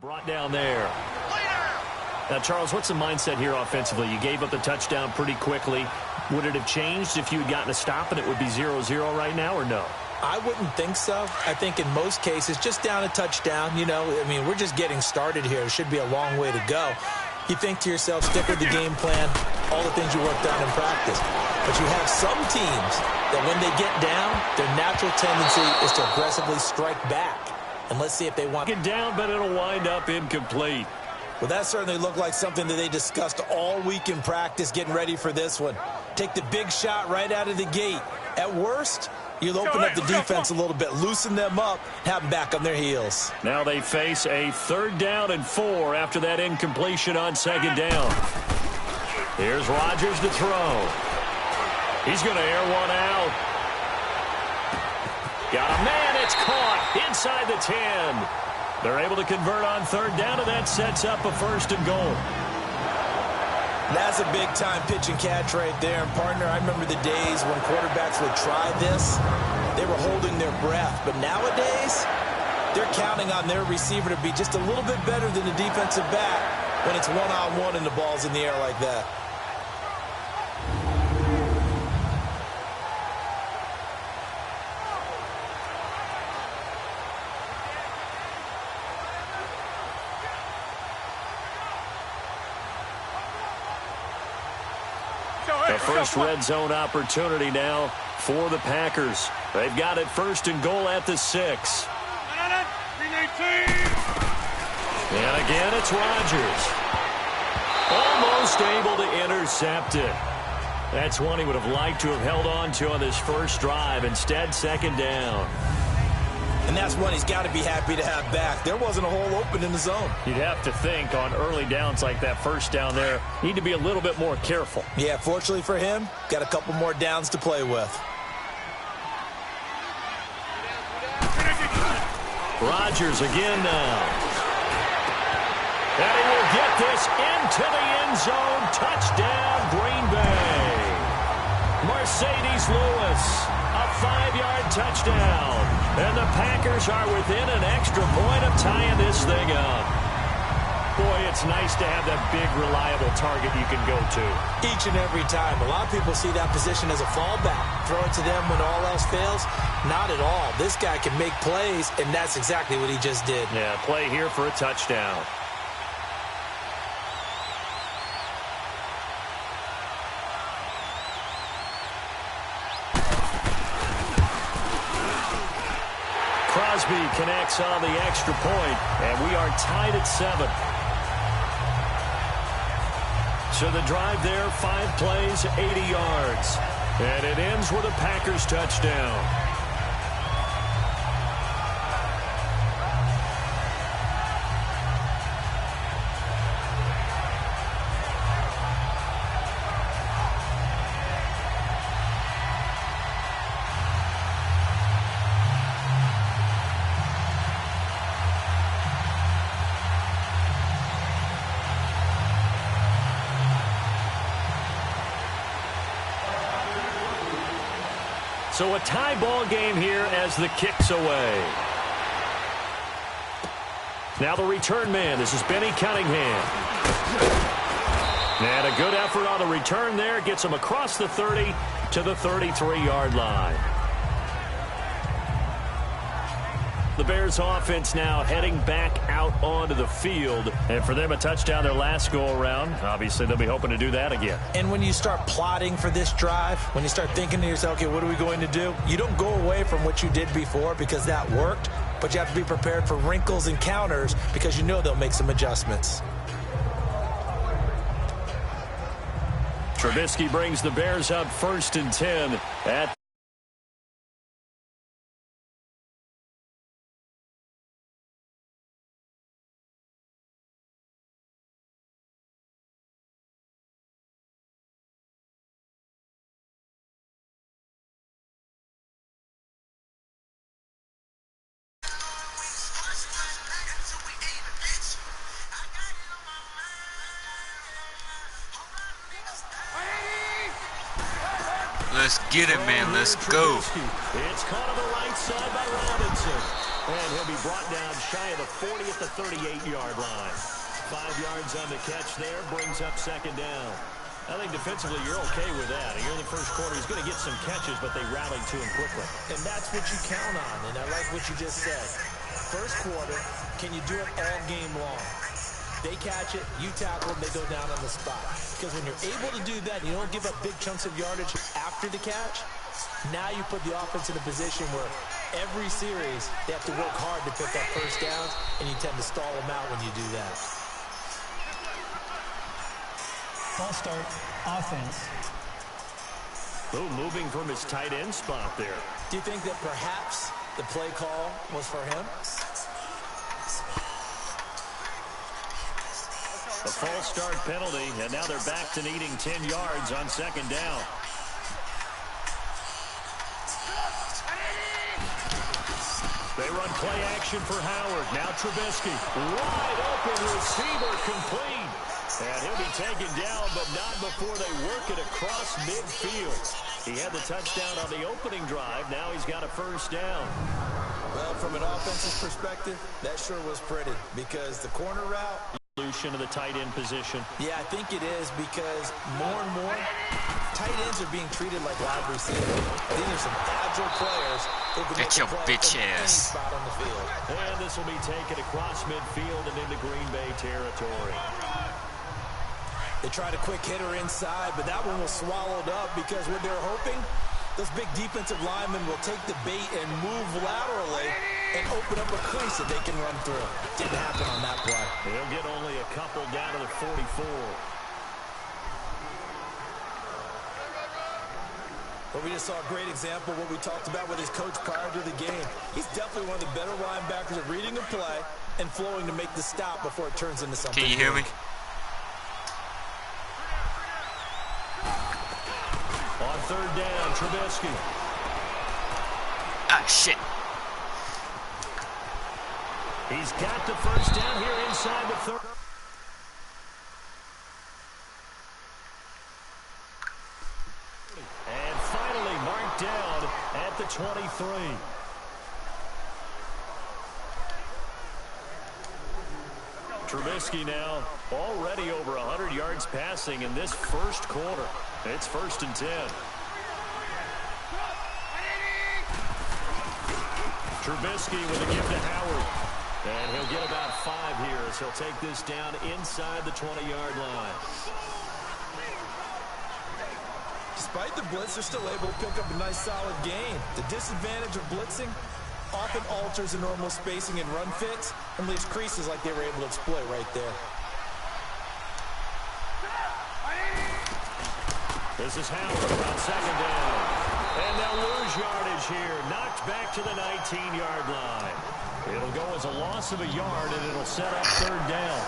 Brought down there. Now, Charles, what's the mindset here offensively? You gave up the touchdown pretty quickly. Would it have changed if you had gotten a stop and it would be 0-0 right now, or no? I wouldn't think so. I think in most cases, just down a touchdown, we're just getting started here. It should be a long way to go. You think to yourself, stick with the game plan, all the things you worked on in practice. But you have some teams that when they get down, their natural tendency is to aggressively strike back. And let's see if they want it down, but it'll wind up incomplete. Well, that certainly looked like something that they discussed all week in practice getting ready for this one. Take the big shot right out of the gate. At worst, you'll open up the defense a little bit, loosen them up, have them back on their heels. Now they face a 3rd down and 4 after that incompletion on 2nd down. Here's Rodgers to throw. He's going to air one out. Got a man, it's caught inside the 10. They're able to convert on 3rd down, and that sets up a 1st and goal. That's a big-time pitch and catch right there. And, partner, I remember the days when quarterbacks would try this. They were holding their breath. But nowadays, they're counting on their receiver to be just a little bit better than the defensive back when it's one-on-one and the ball's in the air like that. The first red zone opportunity now for the Packers. They've got it 1st and goal at the 6. And again, it's Rodgers. Almost able to intercept it. That's one he would have liked to have held on to on this first drive. Instead, 2nd down. And that's one he's got to be happy to have back. There wasn't a hole open in the zone. You'd have to think on early downs like that 1st down there, need to be a little bit more careful. Yeah, fortunately for him, got a couple more downs to play with. Rodgers again now. And he will get this into the end zone. Touchdown, Green Bay. Mercedes Lewis, a 5-yard touchdown. And the Packers are within an extra point of tying this thing up. Boy, it's nice to have that big, reliable target you can go to. Each and every time. A lot of people see that position as a fallback. Throw it to them when all else fails. Not at all. This guy can make plays, and that's exactly what he just did. Yeah, play here for a touchdown. Crosby connects on the extra point, and we are tied at 7. So the drive there, 5 plays, 80 yards. And it ends with a Packers touchdown. So a tie ball game here as the kick's away. Now the return man. This is Benny Cunningham. And a good effort on the return there. Gets him across the 30 to the 33-yard line. The Bears offense now heading back out onto the field. And for them, a touchdown their last go-around. Obviously, they'll be hoping to do that again. And when you start plotting for this drive, when you start thinking to yourself, okay, what are we going to do? You don't go away from what you did before because that worked. But you have to be prepared for wrinkles and counters because you know they'll make some adjustments. Trubisky brings the Bears up 1st and 10 at Let's get it, man. Let's go. It's caught on the right side by Robinson. And he'll be brought down shy of the 40 at the 38-yard line. 5 yards on the catch there, brings up second down. I think defensively you're okay with that. Here in the first quarter, he's going to get some catches, but they rallied to him quickly. And that's what you count on, and I like what you just said. First quarter, can you do it all game long? They catch it, you tackle them, they go down on the spot. Because when you're able to do that, you don't give up big chunks of yardage after the catch, now you put the offense in a position where every series they have to work hard to pick up first downs, and you tend to stall them out when you do that. Ball start, offense. Oh, moving from his tight end spot there. Do you think that perhaps the play call was for him? A false start penalty, and now they're back to needing 10 yards on second down. They run play action for Howard. Now Trubisky. Wide open receiver complete. And he'll be taken down, but not before they work it across midfield. He had the touchdown on the opening drive. Now he's got a first down. Well, from an offensive perspective, that sure was pretty because the corner route... Solution of the tight end position. Yeah, I think it is because more and more tight ends are being treated like wide receivers. These are some agile players who can make a play from any spot on the field. And this will be taken across midfield and into Green Bay territory. They tried a quick hitter inside, but that one was swallowed up because what they're hoping, those big defensive linemen will take the bait and move laterally and open up a crease that they can run through. Didn't happen on that play. He'll get only a couple down to the 44. But we just saw a great example of what we talked about with his coach prior to the game. He's definitely one of the better linebackers at reading a play and flowing to make the stop before it turns into something. Can you hear me? On third down, Trubisky. Ah, shit. He's got the first down here inside the 30. And finally marked down at the 23. Trubisky now already over 100 yards passing in this first quarter. It's 1st and 10. Trubisky with a give to Howard. And he'll get about 5 here as he'll take this down inside the 20-yard line. Despite the blitz, they're still able to pick up a nice solid gain. The disadvantage of blitzing often alters the normal spacing and run fits and leaves creases like they were able to exploit right there. This is Howard on second down. And they'll lose yardage here. Knocked back to the 19-yard line. It'll go as a loss of a yard, and it'll set up third down.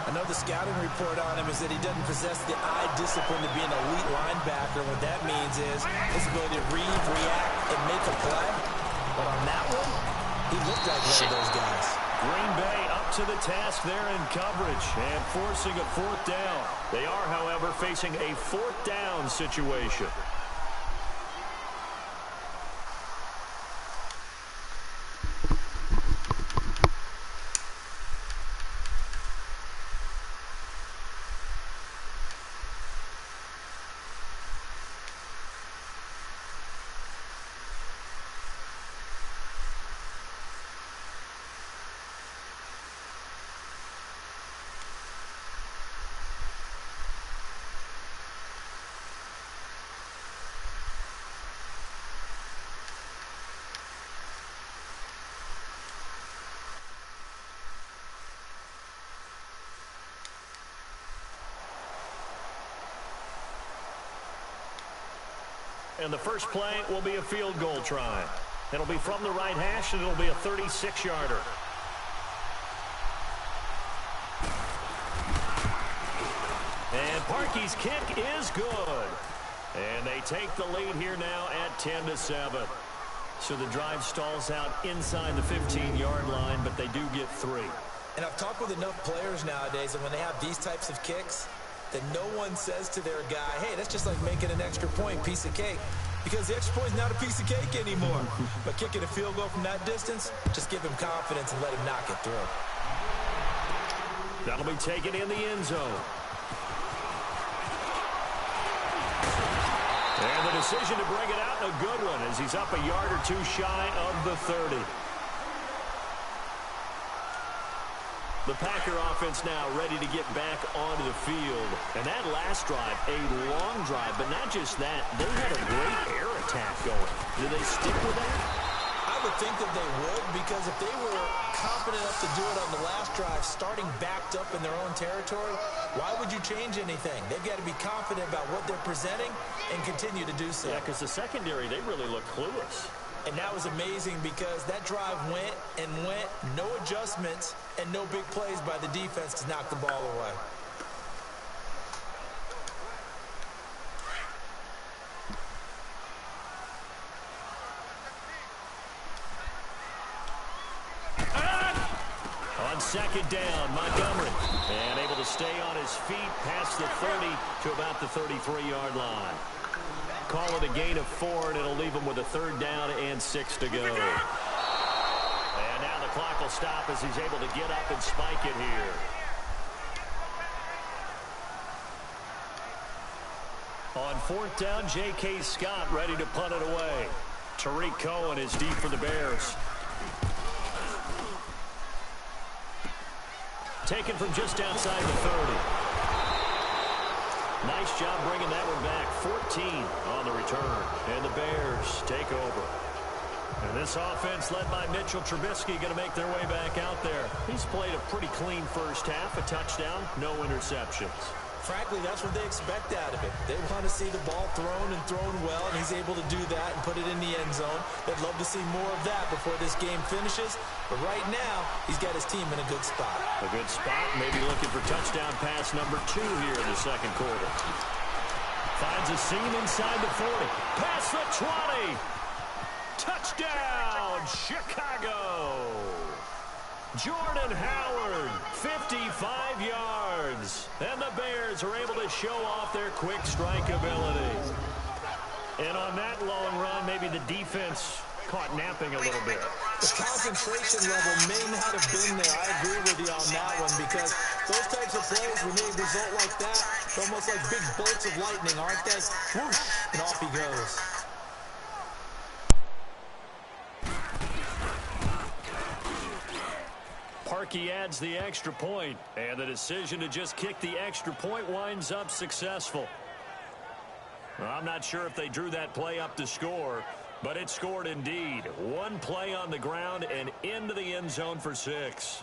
I know the scouting report on him is that he doesn't possess the eye discipline to be an elite linebacker. What that means is his ability to read, react, and make a play. But on that one, he looked like one of those guys. Green Bay up to the task there in coverage and forcing a fourth down. They are, however, facing a fourth down situation. And the first play will be a field goal try. It'll be from the right hash, and it'll be a 36-yarder. And Parkey's kick is good. And they take the lead here now at 10-7. So the drive stalls out inside the 15-yard line, but they do get 3. And I've talked with enough players nowadays, and when they have these types of kicks, that no one says to their guy, hey, that's just like making an extra point, piece of cake. because the extra point is not a piece of cake anymore. But kicking a field goal from that distance, just give him confidence and let him knock it through. That'll be taken in the end zone. And the decision to bring it out in a good one as he's up a yard or two shy of the 30. The Packer offense now ready to get back onto the field. And that last drive, a long drive, but not just that. They had a great air attack going. Do they stick with that? I would think that they would, because if they were confident enough to do it on the last drive, starting backed up in their own territory, why would you change anything? They've got to be confident about what they're presenting and continue to do so. Yeah, because the secondary, they really look clueless. And that was amazing because that drive went and went, no adjustments, and no big plays by the defense to knock the ball away. On second down, Montgomery. And able to stay on his feet past the 30 to about the 33-yard line. Call it a gain of 4, and it'll leave him with a third down and 6 to go. And now the clock will stop as he's able to get up and spike it here. On fourth down, J.K. Scott ready to punt it away. Tariq Cohen is deep for the Bears. Taken from just outside the 30. Nice job bringing that one back. 14 on the return. And the Bears take over. And this offense led by Mitchell Trubisky going to make their way back out there. He's played a pretty clean first half. A touchdown, no interceptions. Frankly, that's what they expect out of him. They want to see the ball thrown and thrown well, and he's able to do that and put it in the end zone. They'd love to see more of that before this game finishes. But right now, he's got his team in a good spot. A good spot, maybe looking for touchdown pass number 2 here in the second quarter. Finds a seam inside the 40. Past the 20. Touchdown, Chicago. Jordan Howard, 55 yards. And the Bears are able to show off their quick strike ability. And on that long run, maybe the defense caught napping a little bit. The concentration level may not have been there. I agree with you on that one, because those types of plays, when they result like that, they're almost like big bolts of lightning, aren't they? Whoosh, and off he goes. Parkey adds the extra point, and the decision to just kick the extra point winds up successful. Well, I'm not sure if they drew that play up to score, but it scored indeed. One play on the ground and into the end zone for 6.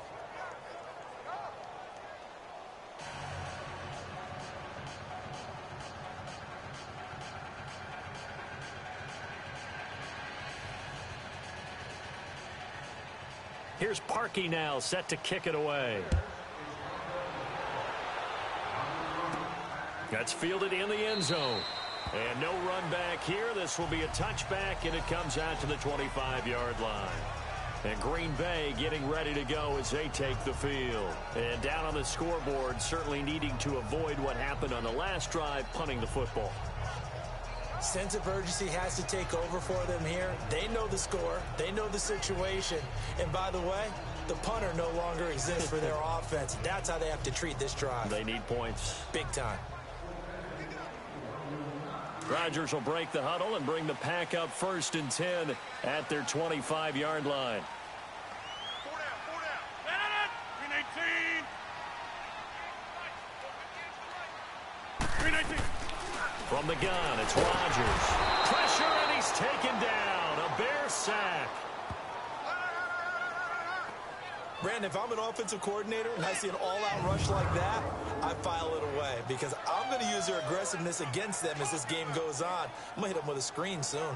Here's Parkey now, set to kick it away. That's fielded in the end zone. And no run back here. This will be a touchback, and it comes out to the 25-yard line. And Green Bay getting ready to go as they take the field. And down on the scoreboard, certainly needing to avoid what happened on the last drive, punting the football. Sense of urgency has to take over for them here. They know the score. They know the situation. And by the way, the punter no longer exists for their offense. That's how they have to treat this drive. They need points. Big time. Rodgers will break the huddle and bring the pack up 1st and 10 at their 25-yard line. 4 down. 319. From the gun, it's Rodgers. Pressure, and he's taken down. A Bear sack. Brandon, if I'm an offensive coordinator and I see an all-out rush like that, I file it away, because I'm going to use their aggressiveness against them as this game goes on. I'm going to hit them with a screen soon.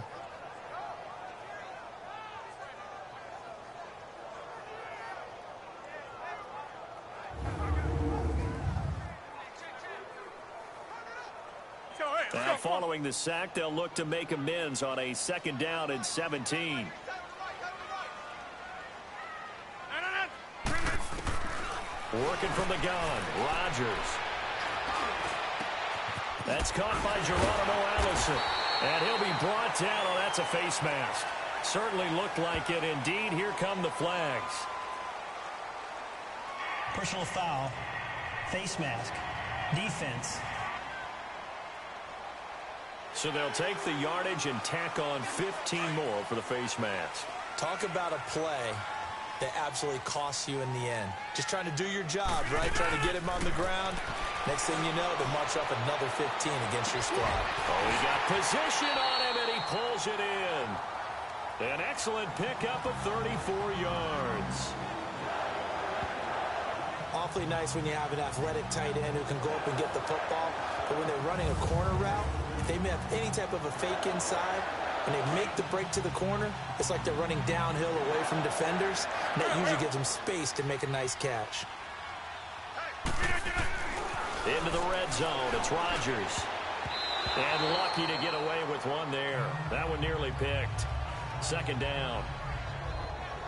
Following the sack, they'll look to make amends on a 2nd down and 17. Working from the gun, Rodgers. That's caught by Geronimo Allison. And he'll be brought down. Oh, that's a face mask. Certainly looked like it. Indeed, here come the flags. Personal foul, face mask, defense. So they'll take the yardage and tack on 15 more for the face mask. Talk about a play that absolutely costs you in the end. Just trying to do your job, right? Trying to get him on the ground. Next thing you know, they march up another 15 against your squad. Oh, he got position on him, and he pulls it in. An excellent pickup of 34 yards. Awfully nice when you have an athletic tight end who can go up and get the football. But when they're running a corner route, if they have any type of a fake inside, and they make the break to the corner, it's like they're running downhill away from defenders, and that usually gives them space to make a nice catch. Into the red zone, it's Rodgers. And lucky to get away with one there. That one nearly picked. Second down.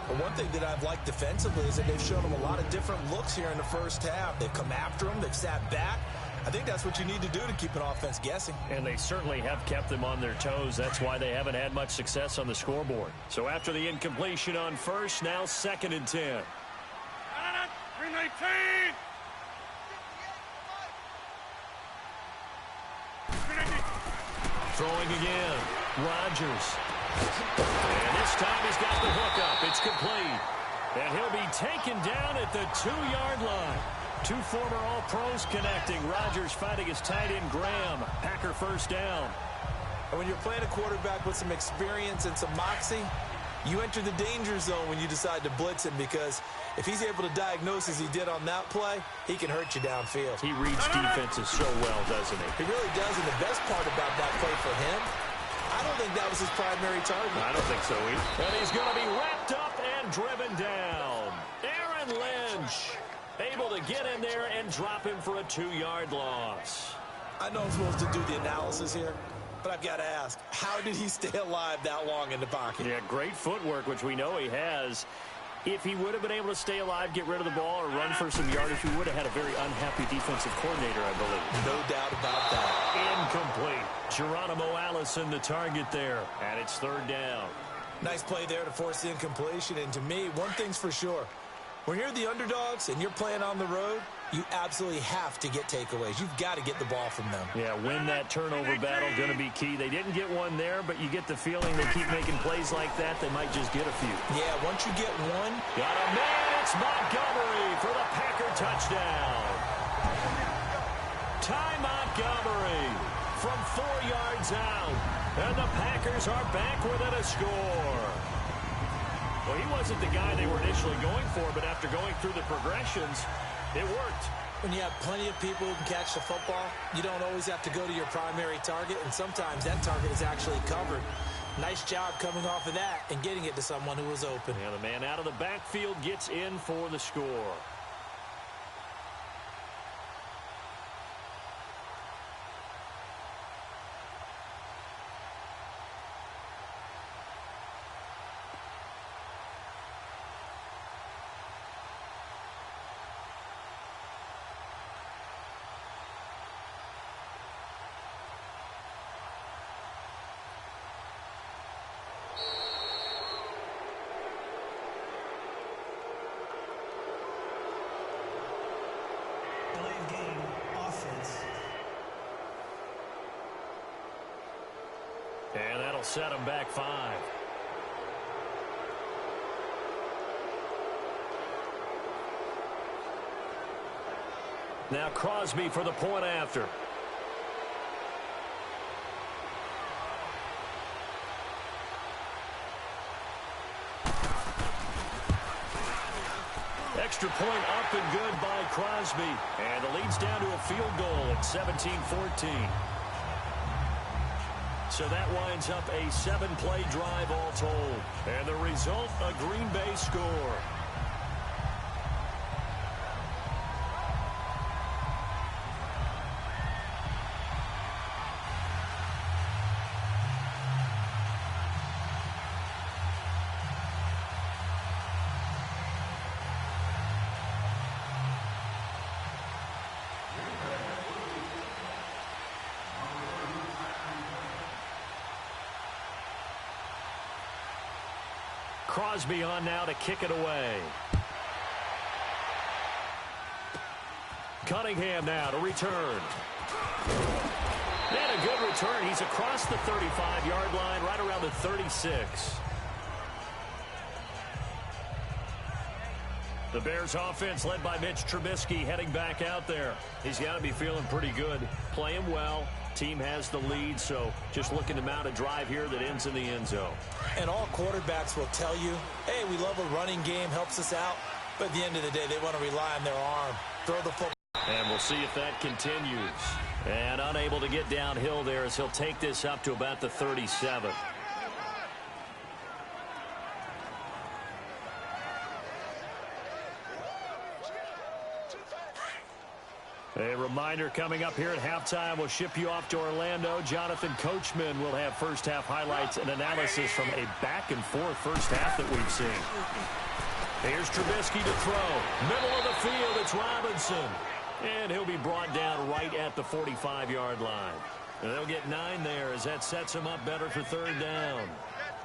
But one thing that I've liked defensively is that they've shown them a lot of different looks here in the first half. They've come after them, they've sat back. I think that's what you need to do to keep an offense guessing. And they certainly have kept them on their toes. That's why they haven't had much success on the scoreboard. So after the incompletion on first, now 2nd and 10. 319. Throwing again. Rodgers. And this time he's got the hook up. It's complete. And he'll be taken down at the 2-yard line. Two former All-Pros connecting. Rodgers fighting his tight end, Graham. Packer first down. And when you're playing a quarterback with some experience and some moxie, you enter the danger zone when you decide to blitz him, because if he's able to diagnose as he did on that play, he can hurt you downfield. He reads defenses so well, doesn't he? He really does, and the best part about that play for him, I don't think that was his primary target. I don't think so either. And he's going to be wrapped up and driven down. Aaron Lynch able to get in there and drop him for a 2-yard loss. I know I'm supposed to do the analysis here, but I've got to ask, how did he stay alive that long in the pocket? Yeah, great footwork, which we know he has. If he would have been able to stay alive, get rid of the ball, or run for some yardage, he would have had a very unhappy defensive coordinator, I believe. No doubt about that. Incomplete. Geronimo Allison, the target there, and it's 3rd down. Nice play there to force the incompletion, and to me, one thing's for sure. When you're the underdogs and you're playing on the road, you absolutely have to get takeaways. You've got to get the ball from them. Yeah, win that turnover battle, going to be key. They didn't get one there, but you get the feeling they keep making plays like that, they might just get a few. Yeah, once you get one. Got a man, it's Montgomery for the Packer touchdown. Ty Montgomery from 4 yards out, and the Packers are back within a score. Well, he wasn't the guy they were initially going for, but after going through the progressions, it worked. When you have plenty of people who can catch the football, you don't always have to go to your primary target, and sometimes that target is actually covered. Nice job coming off of that and getting it to someone who was open. And the man out of the backfield gets in for the score. And that'll set them back 5. Now Crosby for the point after. Extra point up and good by Crosby. And the lead's down to a field goal at 17-14. So that winds up a 7-play drive all told. And the result, a Green Bay score. Crosby on now to kick it away. Cunningham now to return. And a good return. He's across the 35-yard line, right around the 36. The Bears offense led by Mitch Trubisky heading back out there. He's got to be feeling pretty good, playing well. Team has the lead, so just looking to mount a drive here that ends in the end zone. And all quarterbacks will tell you, hey, we love a running game, helps us out. But at the end of the day, they want to rely on their arm. Throw the football. And we'll see if that continues. And unable to get downhill there as he'll take this up to about the 37. A reminder coming up here at halftime. We'll ship you off to Orlando. Jonathan Coachman will have first-half highlights and analysis from a back-and-forth first half that we've seen. Here's Trubisky to throw. Middle of the field, it's Robinson. And he'll be brought down right at the 45-yard line. And they'll get 9 there as that sets him up better for third down.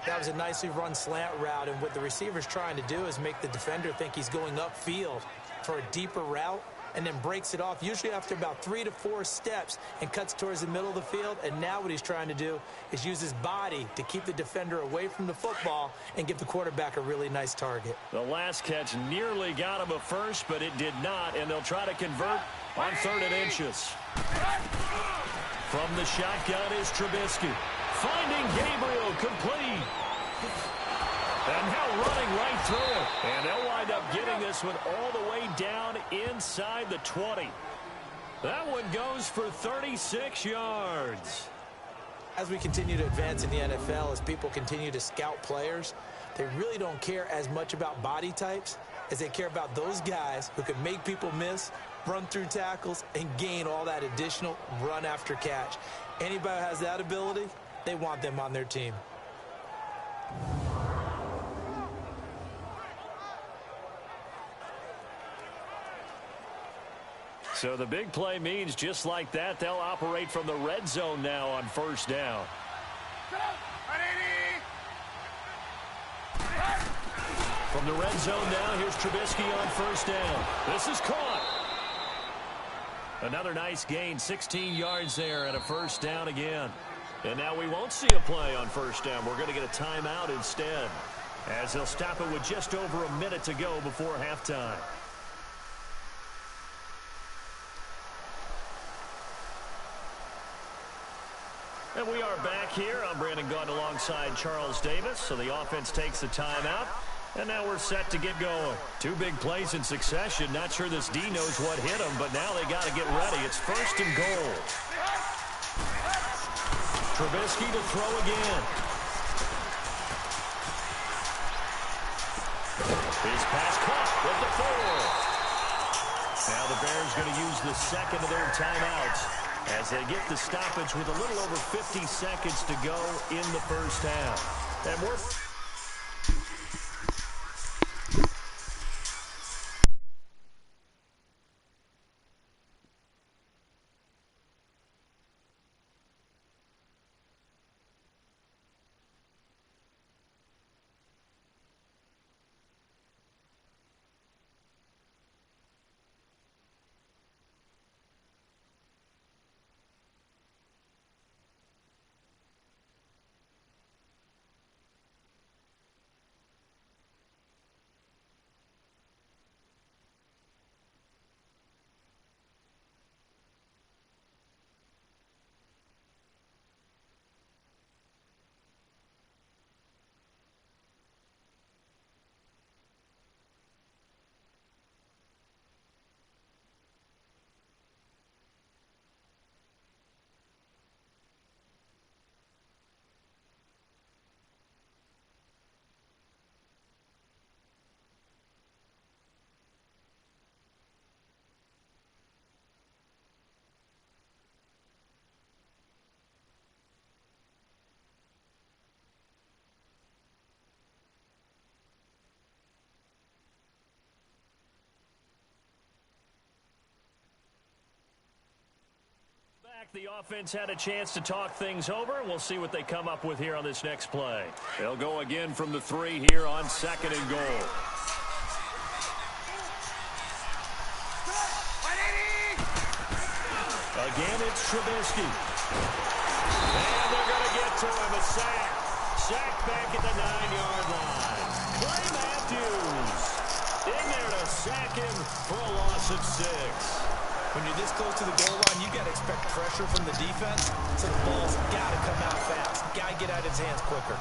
That was a nicely run slant route, and what the receiver's trying to do is make the defender think he's going upfield for a deeper route, and then breaks it off, usually after about 3 to 4 steps, and cuts towards the middle of the field. And now what he's trying to do is use his body to keep the defender away from the football and give the quarterback a really nice target. The last catch nearly got him a first, but it did not, and they'll try to convert on 3rd and inches. From the shotgun is Trubisky. Finding Gabriel, complete. And now running right through it. And they'll wind up getting this one all the way down inside the 20. That one goes for 36 yards. As we continue to advance in the NFL, as people continue to scout players, they really don't care as much about body types as they care about those guys who can make people miss, run through tackles, and gain all that additional run after catch. Anybody who has that ability, they want them on their team. So the big play means just like that, they'll operate from the red zone now on first down. From the red zone now, here's Trubisky on first down. This is caught. Another nice gain, 16 yards there and a first down again. And now we won't see a play on first down. We're going to get a timeout instead, as they'll stop it with just over a minute to go before halftime. And we are back here. I'm Brandon Gaunt alongside Charles Davis. So the offense takes the timeout. And now we're set to get going. 2 big plays in succession. Not sure this D knows what hit him, but now they got to get ready. It's 1st and goal. Trubisky to throw again. His pass caught with the 4. Now the Bears going to use the second of their timeouts as they get the stoppage with a little over 50 seconds to go in the first half. And we're... back. The offense had a chance to talk things over, and we'll see what they come up with here on this next play. They'll go again from the 3 here on 2nd and goal. Again, it's Trubisky. And they're going to get to him. A sack. Sack back at the 9-yard line. Clay Matthews in there to sack him for a loss of 6. When you're this close to the goal line, you got to expect pressure from the defense, so the ball's got to come out fast. Got to get out of his hands quicker.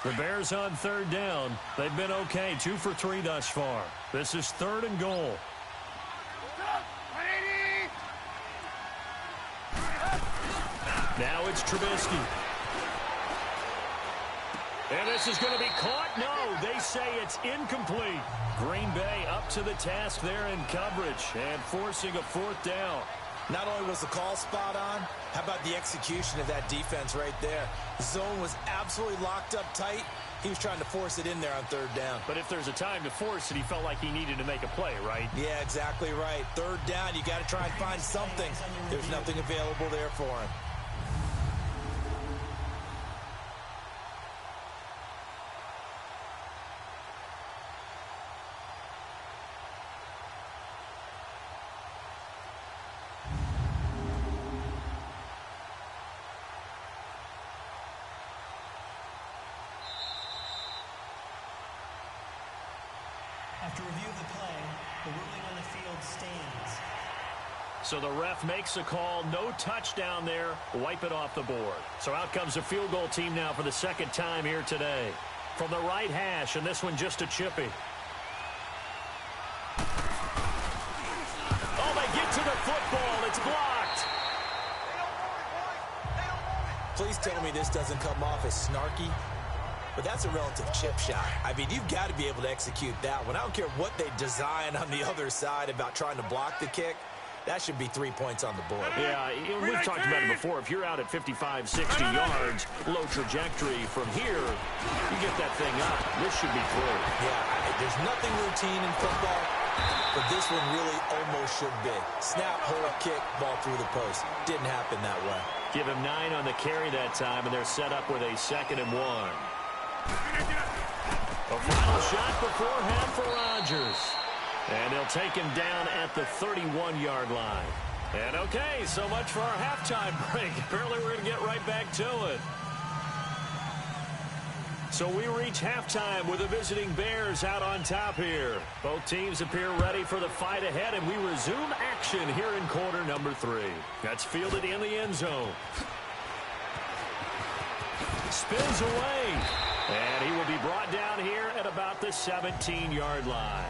The Bears on 3rd down. They've been okay, 2 for 3 thus far. This is 3rd and goal. Now it's Trubisky. And this is going to be caught. No, they say it's incomplete. Green Bay up to the task there in coverage and forcing a 4th down. Not only was the call spot on, how about the execution of that defense right there? The zone was absolutely locked up tight. He was trying to force it in there on 3rd down. But if there's a time to force it, he felt like he needed to make a play, right? Yeah, exactly right. 3rd down, you got to try and find something. There's nothing available there for him. After review of the play, the ruling on the field stands. So the ref makes a call, no touchdown there, wipe it off the board. So out comes the field goal team now for the 2nd time here today. From the right hash, and this one just a chippy. Oh, they get to the football, it's blocked. Please tell me this doesn't come off as snarky. But that's a relative chip shot. I mean, you've got to be able to execute that one. I don't care what they design on the other side about trying to block the kick. That should be 3 points on the board. Yeah, we've talked about it before. If you're out at 55, 60 yards, low trajectory from here, you get that thing up. This should be through. Yeah, there's nothing routine in football, but this one really almost should be. Snap, hold, kick, ball through the post. Didn't happen that way. Give him 9 on the carry that time, and they're set up with a 2nd and 1. A final shot before half for Rodgers. And they'll take him down at the 31-yard line. And okay, so much for our halftime break. Apparently we're going to get right back to it. So we reach halftime with the visiting Bears out on top here. Both teams appear ready for the fight ahead, and we resume action here in quarter number 3. That's fielded in the end zone. Spins away. And he will be brought down here at about the 17-yard line.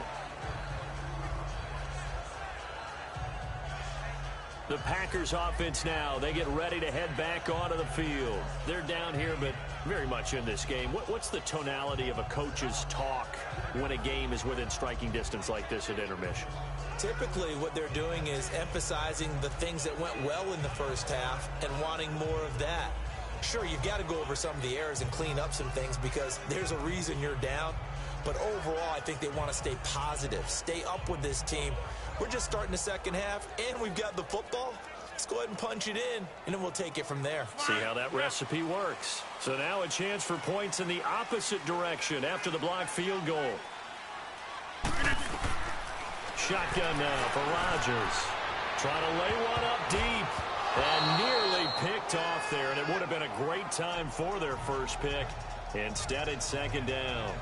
The Packers offense now, they get ready to head back onto the field. They're down here, but very much in this game. What's the tonality of a coach's talk when a game is within striking distance like this at intermission? Typically, what they're doing is emphasizing the things that went well in the first half and wanting more of that. Sure, you've got to go over some of the errors and clean up some things because there's a reason you're down. But overall, I think they want to stay positive, stay up with this team. We're just starting the second half, and we've got the football. Let's go ahead and punch it in, and then we'll take it from there. See how that recipe works. So now a chance for points in the opposite direction after the blocked field goal. Shotgun now for Rodgers. Trying to lay one up deep. And nearly picked off there. And it would have been a great time for their first pick. Instead, it's second down.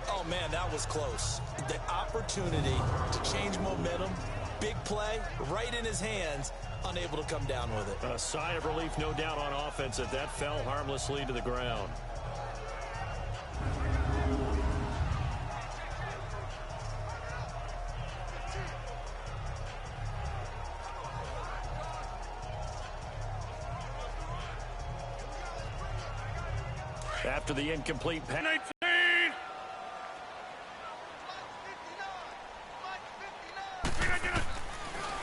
Oh, man, that was close. The opportunity to change momentum, big play, right in his hands, unable to come down with it. A sigh of relief, no doubt, on offense that fell harmlessly to the ground. After the incomplete pass.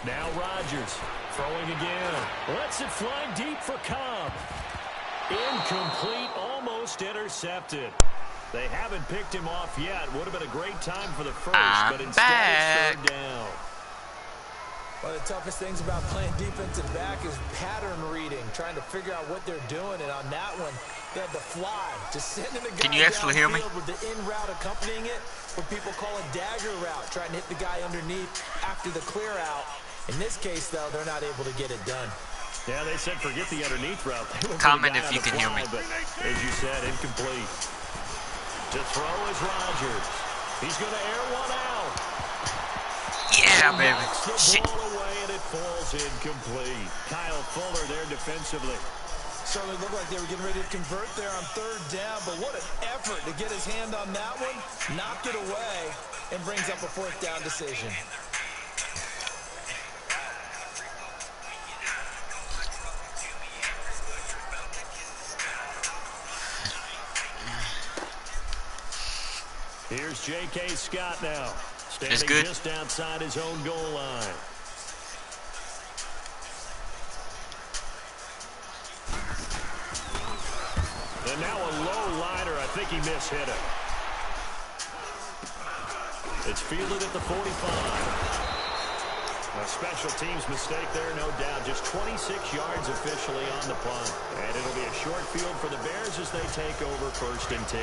Now Rodgers throwing again. Lets it fly deep for Cobb. Incomplete, almost intercepted. They haven't picked him off yet. Would have been a great time for the first, but instead it's third down. One of the toughest things about playing defensive back is pattern reading, trying to figure out what they're doing. And on that one, they had to fly, just sending the guy Can you actually hear me? with the in route accompanying it, what people call a dagger route, trying to hit the guy underneath after the clear out. In this case, though, they're not able to get it done. Yeah, they said forget the underneath route. Comment if you can hear me. But as you said, incomplete. To throw is Rodgers. He's going to air one out. Yeah, baby. Knocks the ball away, and it falls incomplete. Kyle Fuller there defensively. Certainly looked like they were getting ready to convert there on third down, but what an effort to get his hand on that one, knocked it away, and brings up a fourth down decision. Here's J.K. Scott now, standing just outside his own goal line. And now a low liner. I think he mishit it. It's fielded at the 45. A special teams mistake there, no doubt. Just 26 yards officially on the punt. And it'll be a short field for the Bears as they take over 1st and 10.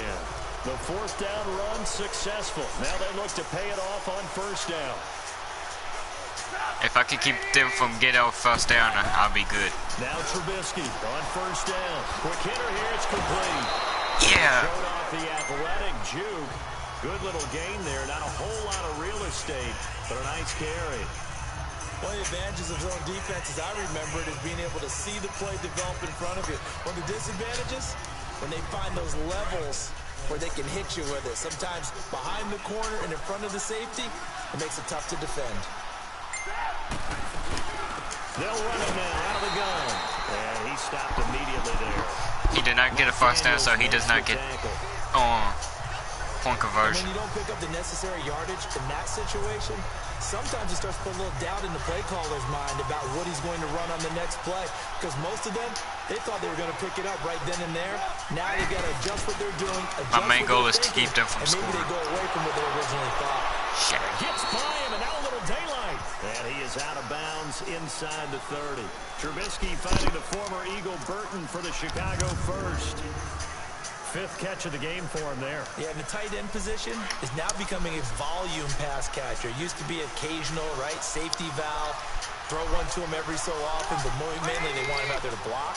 The fourth down run successful. Now they look to pay it off on first down. If I could keep them from getting off first down, I'll be good. Now Trubisky on first down. Quick hitter here, it's complete. Yeah. Showed off the athletic juke. Good little gain there. Not a whole lot of real estate, but a nice carry. One of the advantages of zone defense, as I remember it, is being able to see the play develop in front of you. One of the disadvantages, when they find those levels where they can hit you with it. Sometimes behind the corner and in front of the safety, it makes it tough to defend. They'll run it now out of the gun. And he stopped immediately there. He did not get a first down, so he does not get point conversion. And when you don't pick up the necessary yardage in that situation, sometimes it starts to put a little doubt in the play caller's mind about what he's going to run on the next play. Because most of them, they thought they were going to pick it up right then and there. Now they got to adjust what they're doing. My main goal is to keep them from scoring. Maybe they go away from what they originally thought. Shit. Gets by him, and now a little daylight. And he is out of bounds inside the 30. Trubisky finding the former Eagle Burton for the Chicago first. 5th catch of the game for him there. Yeah, and the tight end position is now becoming a volume pass catcher. It used to be occasional, right? Safety valve. Throw one to him every so often, but mainly they want him out there to block.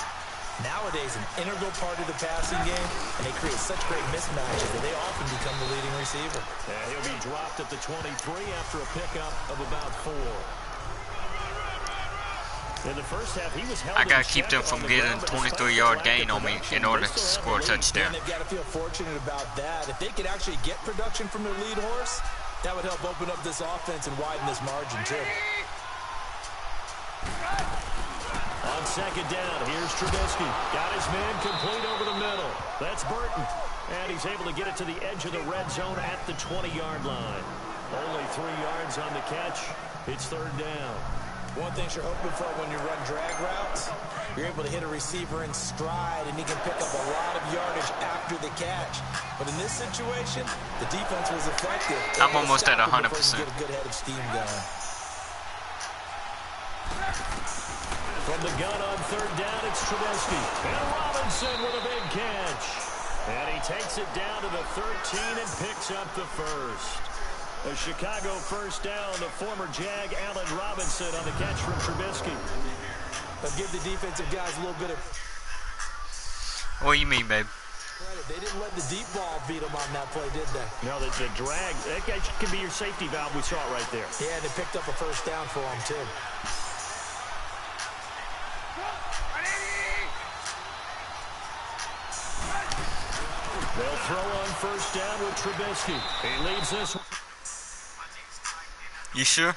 Nowadays, an integral part of the passing game, and they create such great mismatches that they often become the leading receiver. Yeah, he'll be dropped at the 23 after a pickup of about 4. In the first half, he was held I got to keep them from getting a 23-yard gain on me in order to score a touchdown. They've got to feel fortunate about that. If they could actually get production from their lead horse, that would help open up this offense and widen this margin, too. On second down, here's Trubisky. Got his man complete over the middle. That's Burton. And he's able to get it to the edge of the red zone at the 20-yard line. Only 3 yards on the catch. It's third down. One thing you're hoping for when you run drag routes, you're able to hit a receiver in stride, and he can pick up a lot of yardage after the catch. But in this situation, the defense was effective. I'm almost at 100%. Get a good head of steam going. From the gun on third down, it's Trubisky. And Robinson with a big catch. And he takes it down to the 13 and picks up the first. A Chicago first down to former Jag Allen Robinson on the catch from Trubisky. But give the defensive guys a little bit of What do you mean, babe? credit. They didn't let the deep ball beat them on that play, did they? No, the drag, that guy can be your safety valve. We saw it right there. Yeah, they picked up a first down for them, too. They'll throw on first down with Trubisky. He leads this. You sure?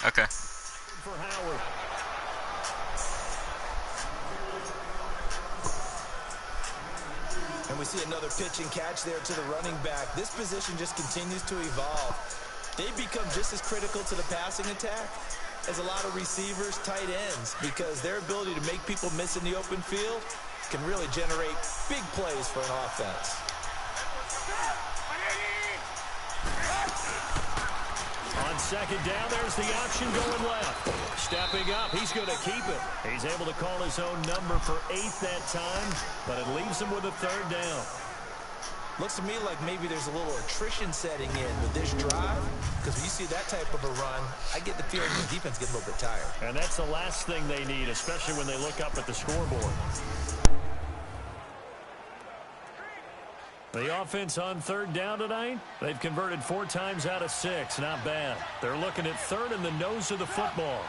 Okay. For Howard. And we see another pitch and catch there to the running back. This position just continues to evolve. They become just as critical to the passing attack as a lot of receivers, tight ends, because their ability to make people miss in the open field can really generate big plays for an offense. On second down, there's the option going left. Stepping up, he's going to keep it. He's able to call his own number for 8 that time, but it leaves him with a third down. Looks to me like maybe there's a little attrition setting in with this drive, because when you see that type of a run, I get the feeling the defense gets a little bit tired. And that's the last thing they need, especially when they look up at the scoreboard. The offense on third down tonight, they've converted 4 times out of 6. Not bad. They're looking at third in the nose of the football.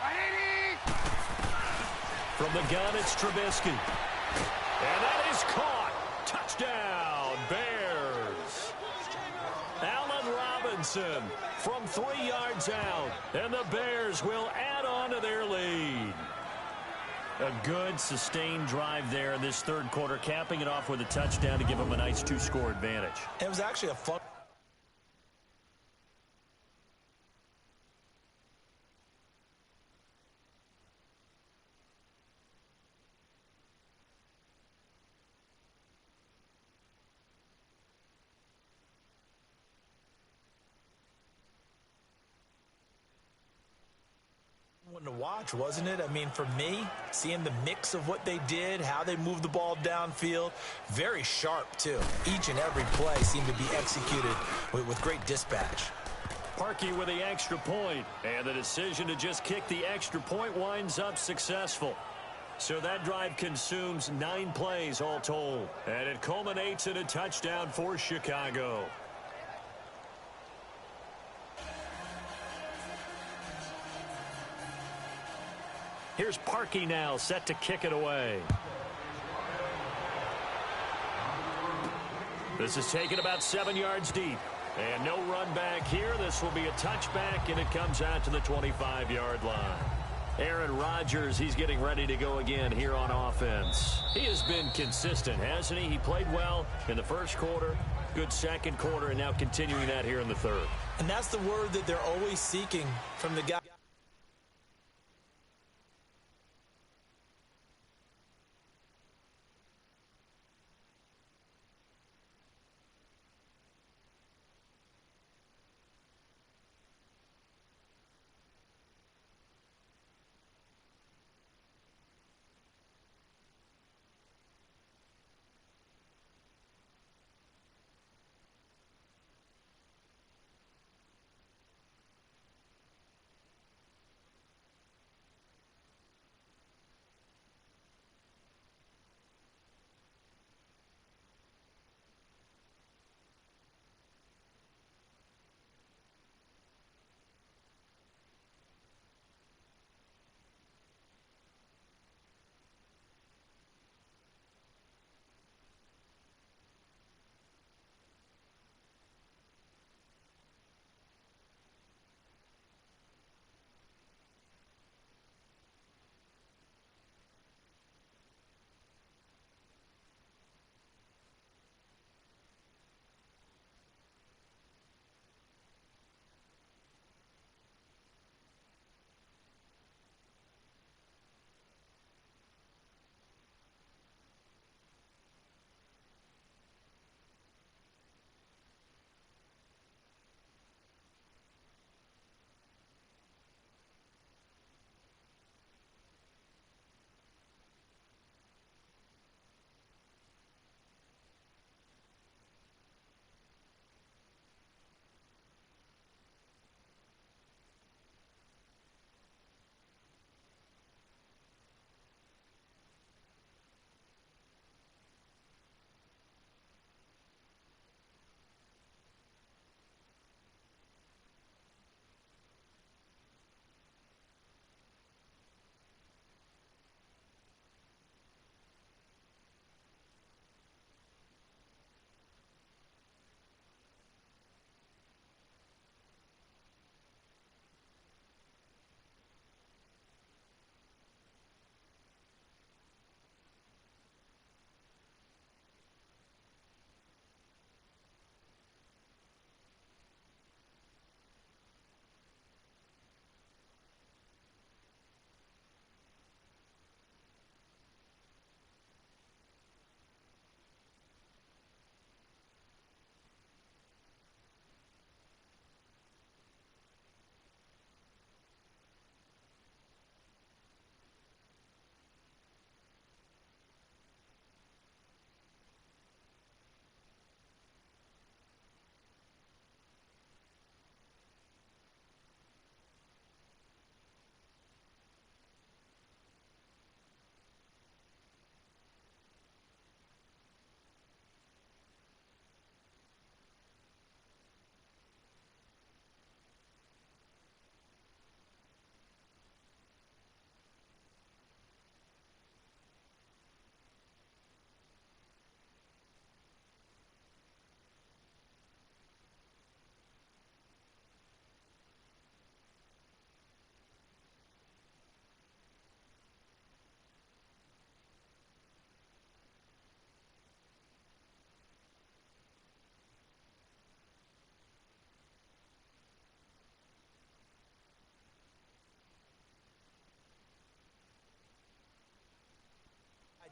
From the gun, it's Trubisky. And that is caught. Touchdown, Bears. Allen Robinson from 3 yards out. And the Bears will add on to their lead. A good, sustained drive there in this third quarter, capping it off with a touchdown to give them a nice 2-score advantage. It was actually a fun... one to watch, wasn't it? I mean, for me, seeing the mix of what they did, how they moved the ball downfield, very sharp, too. Each and every play seemed to be executed with great dispatch. Parkey with the extra point, and the decision to just kick the extra point winds up successful. So that drive consumes 9 plays all told, and it culminates in a touchdown for Chicago. Here's Parkey now, set to kick it away. This is taken about 7 yards deep. And no run back here. This will be a touchback, and it comes out to the 25-yard line. Aaron Rodgers, he's getting ready to go again here on offense. He has been consistent, hasn't he? He played well in the first quarter, good second quarter, and now continuing that here in the third. And that's the word that they're always seeking from the guy.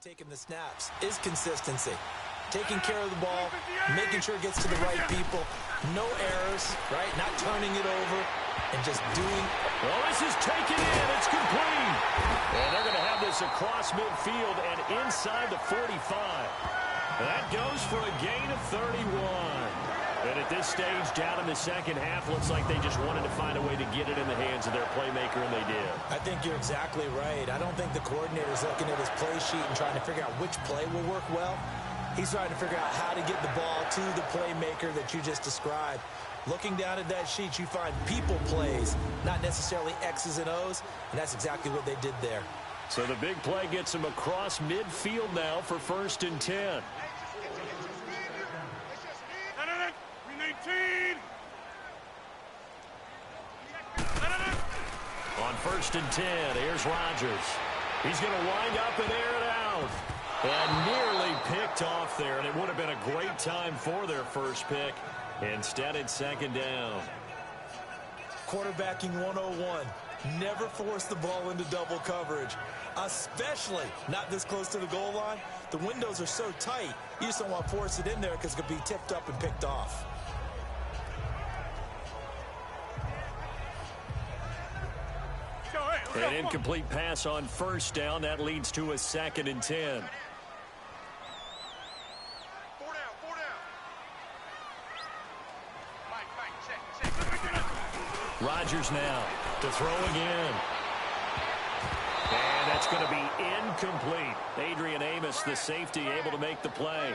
Taking the snaps is consistency. Taking care of the ball, making sure it gets to the right people, no errors, right? Not turning it over, and just doing. Well, this is taken in. It's complete. And they're going to have this across midfield and inside the 45. That goes for a gain of 31. And at this stage, down in the second half, looks like they just wanted to find a way to get it in the hands of their playmaker, and they did. I think you're exactly right. I don't think the coordinator's looking at his play sheet and trying to figure out which play will work well. He's trying to figure out how to get the ball to the playmaker that you just described. Looking down at that sheet, you find people plays, not necessarily X's and O's, and that's exactly what they did there. So the big play gets them across midfield now for 1st and 10. 319. On 1st and 10, here's Rodgers. He's going to wind up and air it out. And nearly picked off there, and it would have been a great time for their first pick. Instead, it's 2nd down. Quarterbacking 101. Never force the ball into double coverage, especially not this close to the goal line. The windows are so tight, you just don't want to force it in there because it could be tipped up and picked off. An incomplete pass on 1st down. That leads to a 2nd and 10. 4 down, 4 down. Mike, check. Rodgers now to throw again. And that's going to be incomplete. Adrian Amos, the safety, able to make the play.